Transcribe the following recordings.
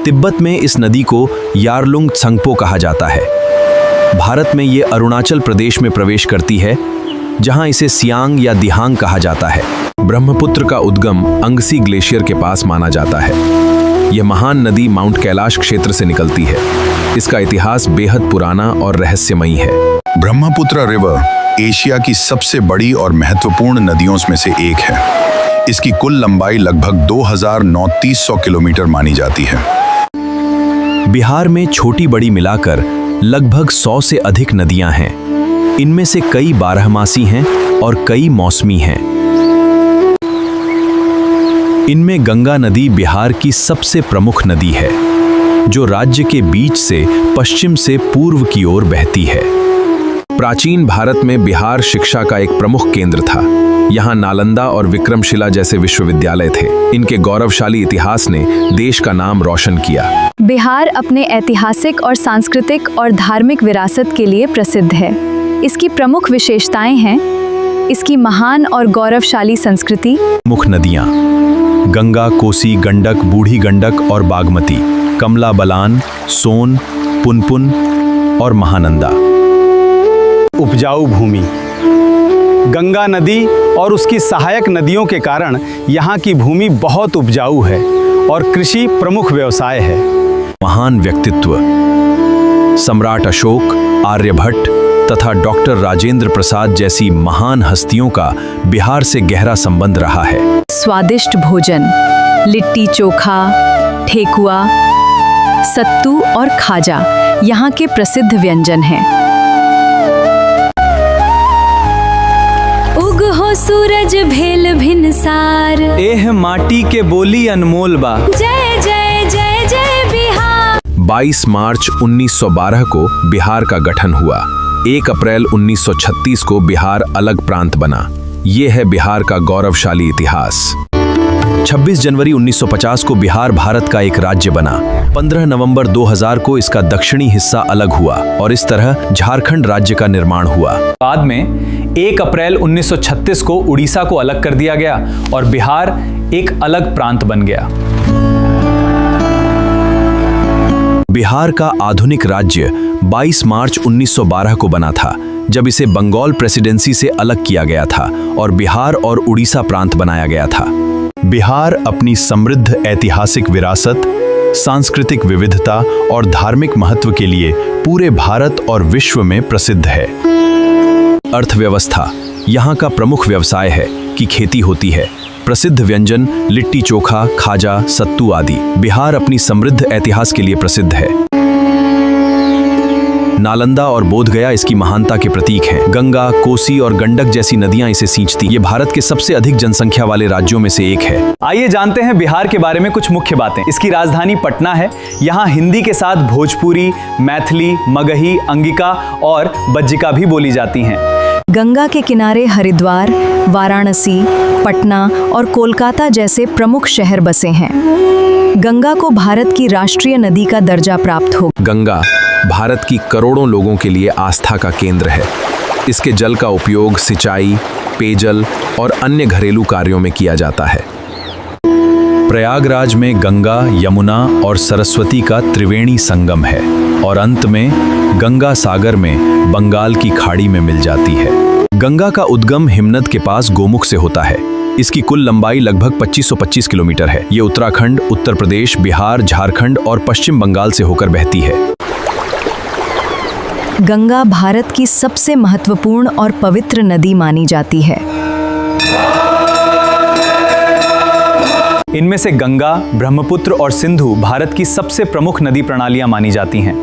तिब्बत में इस नदी को यारलुंग त्संगपो कहा जाता है। भारत में ये अरुणाचल प्रदेश में प्रवेश करती है, जहां इसे सियांग या दिहांग कहा जाता है। ब्रह्मपुत्र का उद्गम अंगसी ग्लेशियर के पास माना जाता है। यह महान नदी माउंट कैलाश क्षेत्र से निकलती है। इसका इतिहास बेहद पुराना और रहस्यमयी है। ब्रह्मपुत्र रिवर एशिया की सबसे बड़ी और महत्वपूर्ण नदियों में से एक है। इसकी कुल लंबाई लगभग 2930 किलोमीटर मानी जाती है। बिहार में छोटी बड़ी मिलाकर लगभग 100 से अधिक नदियां हैं। इनमें से कई बारहमासी हैं और कई मौसमी हैं। इनमें गंगा नदी बिहार की सबसे प्रमुख नदी है, जो राज्य के बीच से पश्चिम से पूर्व की ओर बहती है। प्राचीन भारत में बिहार शिक्षा का एक प्रमुख केंद्र था। यहाँ नालंदा और विक्रमशिला जैसे विश्वविद्यालय थे। इनके गौरवशाली इतिहास ने देश का नाम रोशन किया। बिहार अपने ऐतिहासिक और सांस्कृतिक और धार्मिक विरासत के लिए प्रसिद्ध है। इसकी प्रमुख विशेषताएं हैं इसकी महान और गौरवशाली संस्कृति। मुख्य नदियाँ गंगा, कोसी, गंडक, बूढ़ी गंडक और बागमती, कमला बलान, सोन, पुनपुन और महानंदा। उपजाऊ भूमि। गंगा नदी और उसकी सहायक नदियों के कारण यहाँ की भूमि बहुत उपजाऊ है और कृषि प्रमुख व्यवसाय है। महान व्यक्तित्व। सम्राट अशोक, आर्यभट्ट तथा डॉक्टर राजेंद्र प्रसाद जैसी महान हस्तियों का बिहार से गहरा संबंध रहा है। स्वादिष्ट भोजन। लिट्टी चोखा, ठेकुआ, सत्तू और खाजा यहाँ के प्रसिद्ध व्यंजन हैं। उग हो सूरज भेल भिनसार, एह माटी के बोली अनमोल बा। जय जय जय जय बिहार। 22 मार्च 1912 को बिहार का गठन हुआ। 1 अप्रैल 1936 को बिहार अलग प्रांत बना। ये है बिहार का गौरवशाली इतिहास। 26 जनवरी 1950 को बिहार भारत का एक राज्य बना। 15 नवंबर 2000 को इसका दक्षिणी हिस्सा अलग हुआ और इस तरह झारखंड राज्य का निर्माण हुआ। बाद में 1 अप्रैल 1936 को उड़ीसा को अलग कर दिया गया और बिहार एक अलग प्रांत बन गया। बिहार का आधुनिक राज्य 22 मार्च 1912 को बना था, जब इसे बंगाल प्रेसिडेंसी से अलग किया गया था और बिहार और उड़ीसा प्रांत बनाया गया था। बिहार अपनी समृद्ध ऐतिहासिक विरासत, सांस्कृतिक विविधता और धार्मिक महत्व के लिए पूरे भारत और विश्व में प्रसिद्ध है। अर्थव्यवस्था। यहाँ का प्रमुख व्यवसाय है कि खेती होती है। प्रसिद्ध व्यंजन लिट्टी चोखा, खाजा, सत्तू आदि। बिहार अपनी समृद्ध इतिहास के लिए प्रसिद्ध है। नालंदा और बोधगया इसकी महानता के प्रतीक हैं। गंगा, कोसी और गंडक जैसी नदियां इसे सींचती। ये भारत के सबसे अधिक जनसंख्या वाले राज्यों में से एक है। आइए जानते हैं बिहार के बारे में कुछ मुख्य बातें। इसकी राजधानी पटना है। यहाँ हिंदी के साथ भोजपुरी, मैथिली, मगही, अंगिका और बज्जिका भी बोली जाती हैं। गंगा के किनारे हरिद्वार, वाराणसी, पटना और कोलकाता जैसे प्रमुख शहर बसे हैं। गंगा को भारत की राष्ट्रीय नदी का दर्जा प्राप्त हो। गंगा भारत की करोड़ों लोगों के लिए आस्था का केंद्र है। इसके जल का उपयोग सिंचाई, पेयजल और अन्य घरेलू कार्यों में किया जाता है। प्रयागराज में गंगा, यमुना और सरस्वती का त्रिवेणी संगम है और अंत में गंगा सागर में बंगाल की खाड़ी में मिल जाती है। गंगा का उद्गम हिमनद के पास गोमुख से होता है। इसकी कुल लंबाई लगभग 2525 किलोमीटर है। ये उत्तराखंड, उत्तर प्रदेश, बिहार, झारखंड और पश्चिम बंगाल से होकर बहती है। गंगा भारत की सबसे महत्वपूर्ण और पवित्र नदी मानी जाती है। इनमें से गंगा, ब्रह्मपुत्र और सिंधु भारत की सबसे प्रमुख नदी प्रणालियां मानी जाती हैं।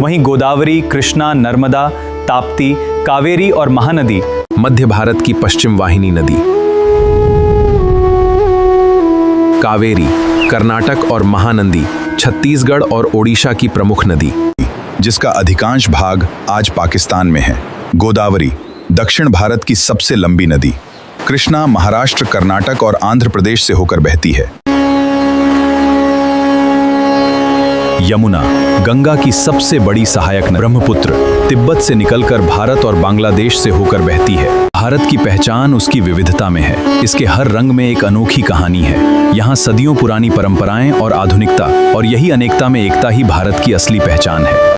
वहीं गोदावरी, कृष्णा, नर्मदा, ताप्ती, कावेरी और महानदी मध्य भारत की पश्चिम वाहिनी नदी। कावेरी कर्नाटक और महानंदी छत्तीसगढ़ और ओडिशा की प्रमुख नदी, जिसका अधिकांश भाग आज पाकिस्तान में है। गोदावरी दक्षिण भारत की सबसे लंबी नदी। कृष्णा महाराष्ट्र, कर्नाटक और आंध्र प्रदेश से होकर बहती है। यमुना, गंगा की सबसे बड़ी सहायक नदी। ब्रह्मपुत्र, तिब्बत से निकलकर भारत और बांग्लादेश से होकर बहती है। भारत की पहचान उसकी विविधता में है। इसके हर रंग में एक अनोखी कहानी है। यहाँ सदियों पुरानी परंपराएं और आधुनिकता, और यही अनेकता में एकता ही भारत की असली पहचान है।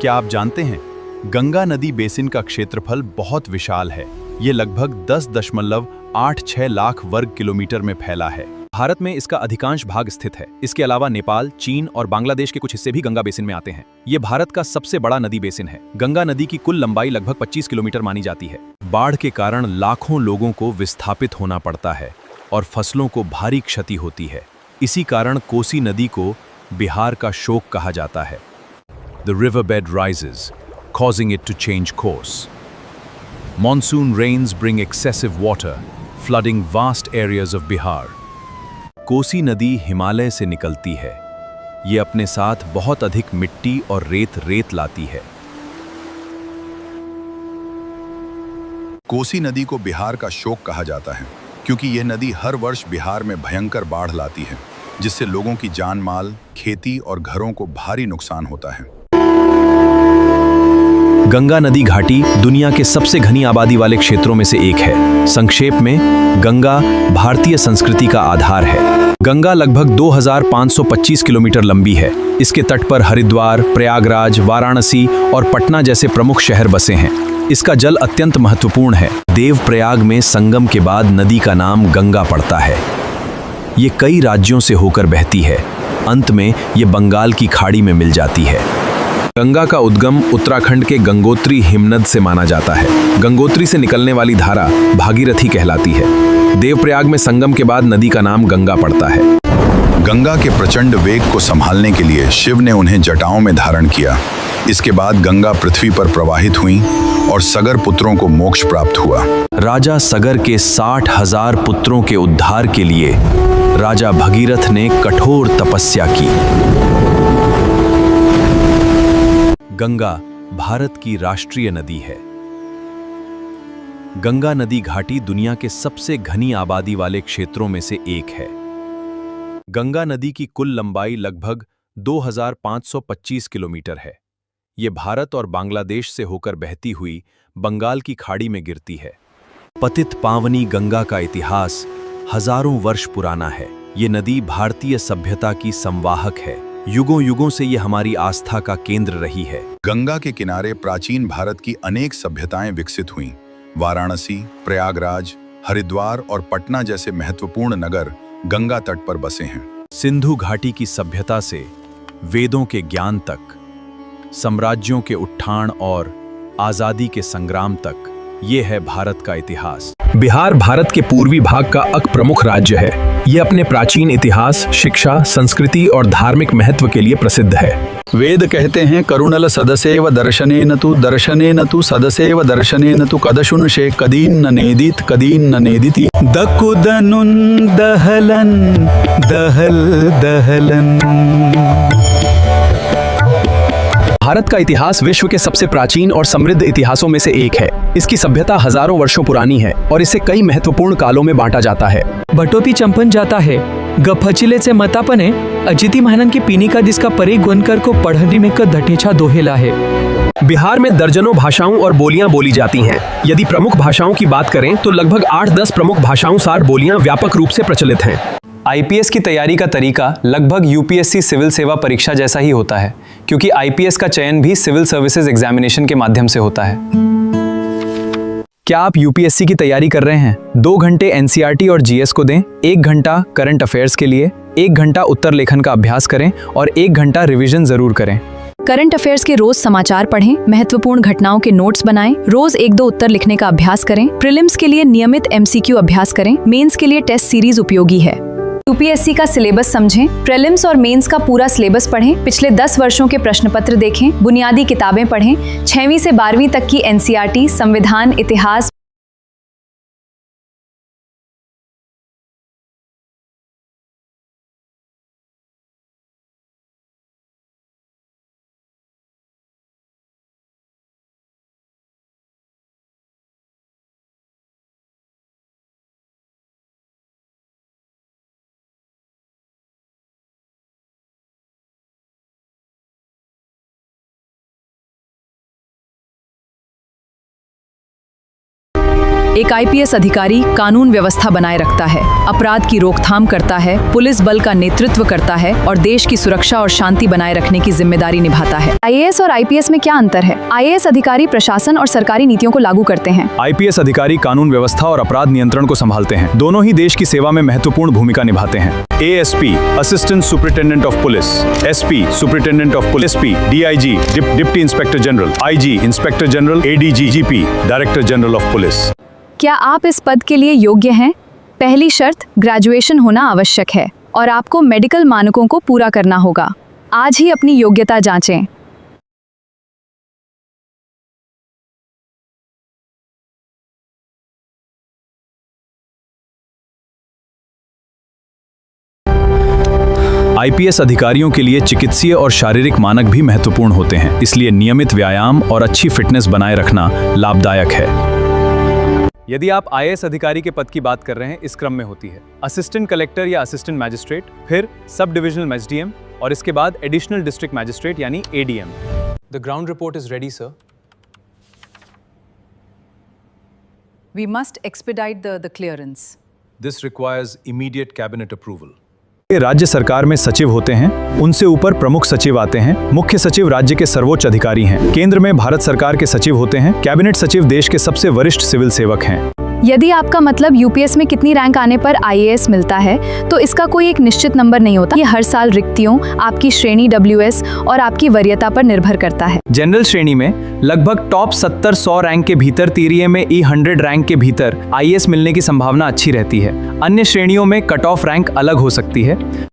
क्या आप जानते हैं, गंगा नदी बेसिन का क्षेत्रफल बहुत विशाल है। ये लगभग 10.86 लाख वर्ग किलोमीटर में फैला है। भारत में इसका अधिकांश भाग स्थित है। इसके अलावा नेपाल, चीन और बांग्लादेश के कुछ हिस्से भी गंगा बेसिन में आते हैं। ये भारत का सबसे बड़ा नदी बेसिन है। गंगा नदी की कुल लंबाई लगभग 25 किलोमीटर मानी जाती है। बाढ़ के कारण लाखों लोगों को विस्थापित होना पड़ता है और फसलों को भारी क्षति होती है। इसी कारण कोसी नदी को बिहार का शोक कहा जाता है। The riverbed rises, causing it to change course. Monsoon rains bring excessive water, flooding vast areas of Bihar. Kosi नदी हिमालय से निकलती है। ये अपने साथ बहुत अधिक मिट्टी और रेत लाती है। कोसी नदी को बिहार का शोक कहा जाता है क्योंकि यह नदी हर वर्ष बिहार में भयंकर बाढ़ लाती है, जिससे लोगों की जान माल, खेती और घरों को भारी नुकसान होता है। गंगा नदी घाटी दुनिया के सबसे घनी आबादी वाले क्षेत्रों में से एक है। संक्षेप में, गंगा भारतीय संस्कृति का आधार है। गंगा लगभग 2525 किलोमीटर लंबी है। इसके तट पर हरिद्वार, प्रयागराज, वाराणसी और पटना जैसे प्रमुख शहर बसे हैं। इसका जल अत्यंत महत्वपूर्ण है। देवप्रयाग में संगम के बाद नदी का नाम गंगा पड़ता है। ये कई राज्यों से होकर बहती है। अंत में ये बंगाल की खाड़ी में मिल जाती है। गंगा का उद्गम उत्तराखंड के गंगोत्री हिमनद से माना जाता है। गंगोत्री से निकलने वाली धारा भागीरथी कहलाती है। देवप्रयाग में संगम के बाद नदी का नाम गंगा पड़ता है। गंगा के प्रचंड वेग को संभालने के लिए शिव ने उन्हें जटाओं में धारण किया। इसके बाद गंगा पृथ्वी पर प्रवाहित हुई और सगर पुत्रों को मोक्ष प्राप्त हुआ। राजा सगर के 60,000 पुत्रों के उद्धार के लिए राजा भगीरथ ने कठोर तपस्या की। गंगा भारत की राष्ट्रीय नदी है। गंगा नदी घाटी दुनिया के सबसे घनी आबादी वाले क्षेत्रों में से एक है। गंगा नदी की कुल लंबाई लगभग 2525 किलोमीटर है। ये भारत और बांग्लादेश से होकर बहती हुई बंगाल की खाड़ी में गिरती है। पतित पावनी गंगा का इतिहास हजारों वर्ष पुराना है। ये नदी भारतीय सभ्यता की संवाहक है। युगों युगों से ये हमारी आस्था का केंद्र रही है। गंगा के किनारे प्राचीन भारत की अनेक सभ्यताएं विकसित हुईं। वाराणसी, प्रयागराज, हरिद्वार और पटना जैसे महत्वपूर्ण नगर गंगा तट पर बसे हैं। सिंधु घाटी की सभ्यता से वेदों के ज्ञान तक, साम्राज्यों के उत्थान और आजादी के संग्राम तक, ये है भारत का इतिहास। बिहार भारत के पूर्वी भाग का एक प्रमुख राज्य है। ये अपने प्राचीन इतिहास, शिक्षा, संस्कृति और धार्मिक महत्व के लिए प्रसिद्ध है। वेद कहते हैं करुणल सदसेव दर्शनेन तु सदसेव दर्शनेन तु कदशुनशे कदीन न नेदित कदीन न नेदिति दकुदनुन दहलन दहल दहलन। भारत का इतिहास विश्व के सबसे प्राचीन और समृद्ध इतिहासों में से एक है। इसकी सभ्यता हजारों वर्षों पुरानी है और इसे कई महत्वपूर्ण कालों में बांटा जाता है। भटोती चंपन जाता है गफचिलेचे मतापने अजिती महानन की पीनी का जिसका परे गुनकर को पढ़ने में का धटेछा दोहेला है। बिहार में दर्जनों भाषाओं और बोलियां बोली जाती हैं। यदि प्रमुख भाषाओं की बात करें तो लगभग 8-10 प्रमुख भाषाओं सार बोलियां व्यापक रूप से प्रचलित हैं। आईपीएस की तैयारी का तरीका लगभग यूपीएससी सिविल सेवा परीक्षा जैसा ही होता है, क्योंकि आईपीएस का चयन भी सिविल सर्विसेज एग्जामिनेशन के माध्यम से होता है। क्या आप यूपीएससी की तैयारी कर रहे हैं? 2 घंटे एनसीईआरटी और जीएस को दें, 1 घंटा करंट अफेयर्स के लिए, 1 घंटा उत्तर लेखन का अभ्यास करें और 1 घंटा रिवीजन जरूर करें। करंट अफेयर्स के रोज समाचार पढ़ें, महत्वपूर्ण घटनाओं के नोट्स बनाएं, रोज 1-2 उत्तर लिखने का अभ्यास करें। प्रीलिम्स के लिए नियमित एमसीक्यू अभ्यास करें। मेंस के लिए टेस्ट सीरीज उपयोगी है। यूपीएससी का सिलेबस समझें, प्रीलिम्स और मेंस का पूरा सिलेबस पढ़ें, पिछले 10 वर्षों के प्रश्न पत्र देखें, बुनियादी किताबें पढ़ें, 6वीं से 12वीं तक की एनसीईआरटी, संविधान, इतिहास, एक आईपीएस अधिकारी कानून व्यवस्था बनाए रखता है, अपराध की रोकथाम करता है, पुलिस बल का नेतृत्व करता है और देश की सुरक्षा और शांति बनाए रखने की जिम्मेदारी निभाता है। आईएएस और आईपीएस में क्या अंतर है? आईएएस अधिकारी प्रशासन और सरकारी नीतियों को लागू करते हैं। आईपीएस अधिकारी कानून व्यवस्था और अपराध नियंत्रण को संभालते हैं। दोनों ही देश की सेवा में महत्वपूर्ण भूमिका निभाते हैं। ASP assistant superintendent of police, SP superintendent of police, SP DIG deputy inspector general, IG inspector general, ADG GP director general of police. क्या आप इस पद के लिए योग्य हैं? पहली शर्त, ग्रेजुएशन होना आवश्यक है और आपको मेडिकल मानकों को पूरा करना होगा। आज ही अपनी योग्यता जांचें। आईपीएस अधिकारियों के लिए चिकित्सीय और शारीरिक मानक भी महत्वपूर्ण होते हैं, इसलिए नियमित व्यायाम और अच्छी फिटनेस बनाए रखना लाभदायक है। यदि आप आईएएस अधिकारी के पद की बात कर रहे हैं, इस क्रम में होती है असिस्टेंट कलेक्टर या असिस्टेंट मैजिस्ट्रेट, फिर सब डिविजनल एसडीएम और इसके बाद एडिशनल डिस्ट्रिक्ट मैजिस्ट्रेट यानी ADM. The ground report is ready sir. We must expedite the clearance. This requires immediate cabinet approval. राज्य सरकार में सचिव होते हैं, उनसे ऊपर प्रमुख सचिव आते हैं। मुख्य सचिव राज्य के सर्वोच्च अधिकारी हैं। केंद्र में भारत सरकार के सचिव होते हैं। कैबिनेट सचिव देश के सबसे वरिष्ठ सिविल सेवक हैं। यदि आपका मतलब यूपीएस में कितनी रैंक आने पर आईएएस मिलता है, तो इसका कोई एक निश्चित नंबर नहीं होता। ये हर साल रिक्तियों, आपकी श्रेणी डब्ल्यूएस और आपकी वरीयता पर निर्भर करता है। जनरल श्रेणी में लगभग टॉप 70-100 रैंक के भीतर, तृतीय में E100 रैंक के भीतर आईएएस मिलने की संभावना अच्छी रहती है। अन्य श्रेणियों में कट ऑफ रैंक अलग हो सकती है।